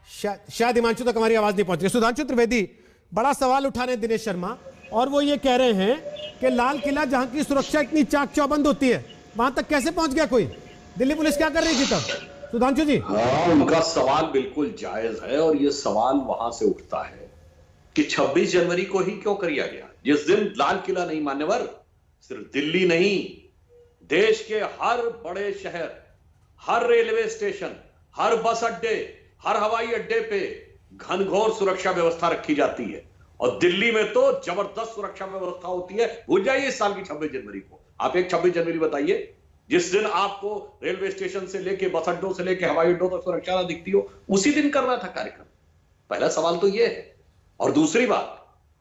शायद हिमांशु तक हमारी आवाज नहीं पहुंच रही। सुधांशु त्रिवेदी, बड़ा सवाल उठा रहे हैं दिनेश शर्मा, और वो ये कह रहे हैं कि लाल किला जहां की सुरक्षा इतनी चाक चौबंद होती है, वहां तक कैसे पहुंच गया कोई? दिल्ली पुलिस क्या कर रही थी तब? सुधांशु जी। उनका सवाल बिल्कुल जायज है, और ये सवाल वहां से उठता है कि 26 जनवरी को ही क्यों किया गया, जिस दिन लाल किला नहीं मान्यवर, सिर्फ दिल्ली नहीं, देश के हर बड़े शहर, हर रेलवे स्टेशन, हर बस अड्डे, हर हवाई अड्डे पे घनघोर सुरक्षा व्यवस्था रखी जाती है, और दिल्ली में तो जबरदस्त सुरक्षा व्यवस्था होती है। भूल जाइए इस साल की 26 जनवरी को, आप एक 26 जनवरी बताइए जिस दिन आपको रेलवे स्टेशन से लेके बस अड्डों से लेके हवाई अड्डों तक सुरक्षा ना दिखती हो, उसी दिन करना था कार्यक्रम। पहला सवाल तो यह है। और दूसरी बात,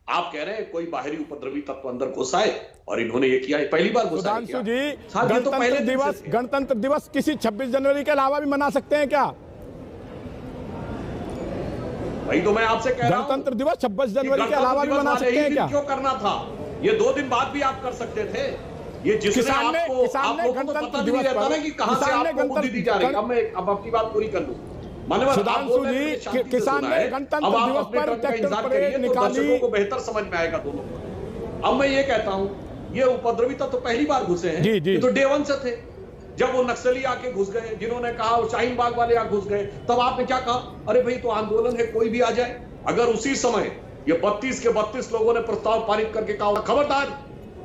आप कह रहे हैं कोई बाहरी उपद्रवी तत्व अंदर घुस आए और इन्होंने ये किया है, पहली बार घुसा है क्या? गणतंत्र दिवस किसी 26 जनवरी के अलावा भी मना सकते हैं क्या? वही तो मैं आपसे कह रहा हूं, गणतंत्र दिवस 26 जनवरी के अलावा भी मना सकते हैं क्या? क्यों करना था? ये 2 दिन बाद भी आप कर सकते थे। ये जिसने आपको पता नहीं रहता ना कि कहां से आपको बुद्धि दी जा रही है। अब अपनी बात पूरी कर लूं। सुधांशु जी, किसान ने गणतंत्र दिवस पर ट्रैक्टर परेड निकाली, दर्शकों को बेहतर समझ में आएगा दोनों को। अब मैं ये कहता हूं, ये उपद्रवी तो पहली बार घुसे हैं, ये तो डे 1 से थे। जब वो नक्सली आके घुस गए, जिन्होंने कहा शाहीन बाग वाले आके घुस गए, तब आपने क्या कहा? अरे भाई तो आंदोलन है, कोई भी आ जाए। अगर उसी समय ये 32 के 32 लोगों ने प्रस्ताव पारित करके कहा खबरदार,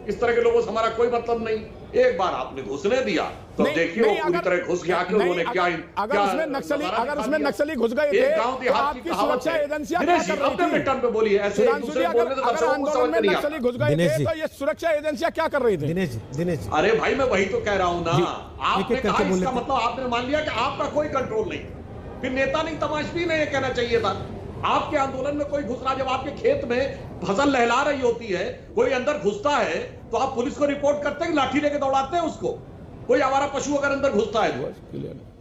इस तरह के लोगों से हमारा कोई मतलब नहीं, एक बार आपने घुसने दिया तो देखिए वो पूरी तरह घुस गया कि उन्होंने क्या अगर उसमें नक्सली घुस गए थे तो आपकी सुरक्षा एजेंसियां क्या कर रही थी? टर्न पे बोलिए ऐसे एक दूसरे को बोलने तो दर्शकों को समझ में नहीं आता। नक्सली घुस गए थे तो ये सुरक्षा एजेंसियां क्या कर रही थी? दिनेश जी, अरे भाई मैं वही तो कह रहा हूं ना, आपने कहा इसका मतलब आपने मान लिया कि आपका कोई कंट्रोल नहीं, फिर नेता नहीं तमाशबीन ने ये कहना चाहिए था। आपके आंदोलन में कोई घुस रहा, जब आपके खेत में फसल लहला रही होती है, कोई अंदर घुसता है तो आप पुलिस को रिपोर्ट करते हैं, लाठी लेके दौड़ाते हैं उसको? कोई आवारा पशु अगर अंदर घुसता है तो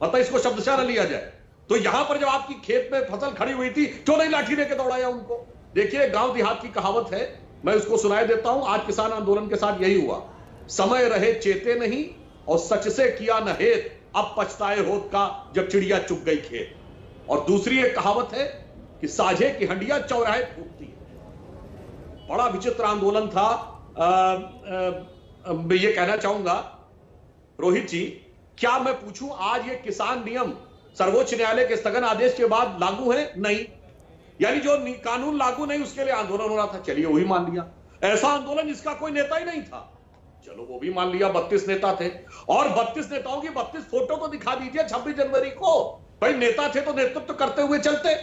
मतलब इसको शब्दशः न लिया जाए। तो यहां पर जब आपकी खेत में फसल खड़ी हुई थी, क्यों नहीं लाठी लेके दौड़ाया उनको? देखिए गांव देहात की कहावत है, मैं उसको सुनाई देता हूं। आज किसान आंदोलन के साथ यही हुआ, समय रहे चेते नहीं और सच से किया न हेत, अब पछताए होत का जब चिड़िया चुग गई खेत। और दूसरी एक कहावत है कि साझे की हंडिया चौराहे फूटती है। बड़ा विचित्र आंदोलन था। ये कहना चाहूंगा रोहित जी, क्या मैं पूछूं आज ये किसान नियम सर्वोच्च न्यायालय के स्थगन आदेश के बाद लागू है? नहीं, यानी जो कानून लागू नहीं उसके लिए आंदोलन हो रहा था, चलिए वही मान लिया। ऐसा आंदोलन जिसका कोई नेता ही नहीं था, चलो वो भी मान लिया। 32 नेता थे, और 32 नेताओं की 32 फोटो तो दिखा दीजिए 26 जनवरी को। भाई नेता थे तो नेतृत्व करते हुए चलते,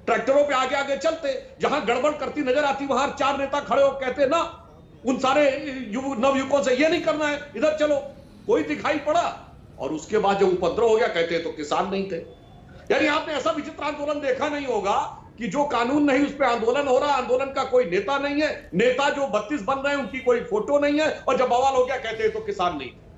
ट्रैक्टरों पे आगे आगे चलते, जहां गड़बड़ करती नजर आती वहां 4 नेता खड़े हो कहते ना उन सारे नवयुवकों से ये नहीं करना है, इधर चलो। कोई दिखाई पड़ा? और उसके बाद जब उपद्रव हो गया कहते तो किसान नहीं थे। यानी आपने ऐसा विचित्र आंदोलन देखा नहीं होगा कि जो कानून नहीं उस पर आंदोलन हो रहा, आंदोलन का कोई नेता नहीं है, नेता जो 32 बन रहे हैं उनकी कोई फोटो नहीं है, और जब बवाल हो गया कहते तो किसान नहीं थे।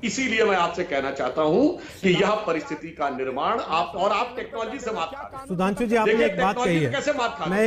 इसीलिए मैं आपसे कहना चाहता हूं कि यह परिस्थिति का निर्माण आप टेक्नोलॉजी से मात खा रहे हैं। सुधांशु जी, आपने एक बात कही है, कैसे मात खा रहे हैं?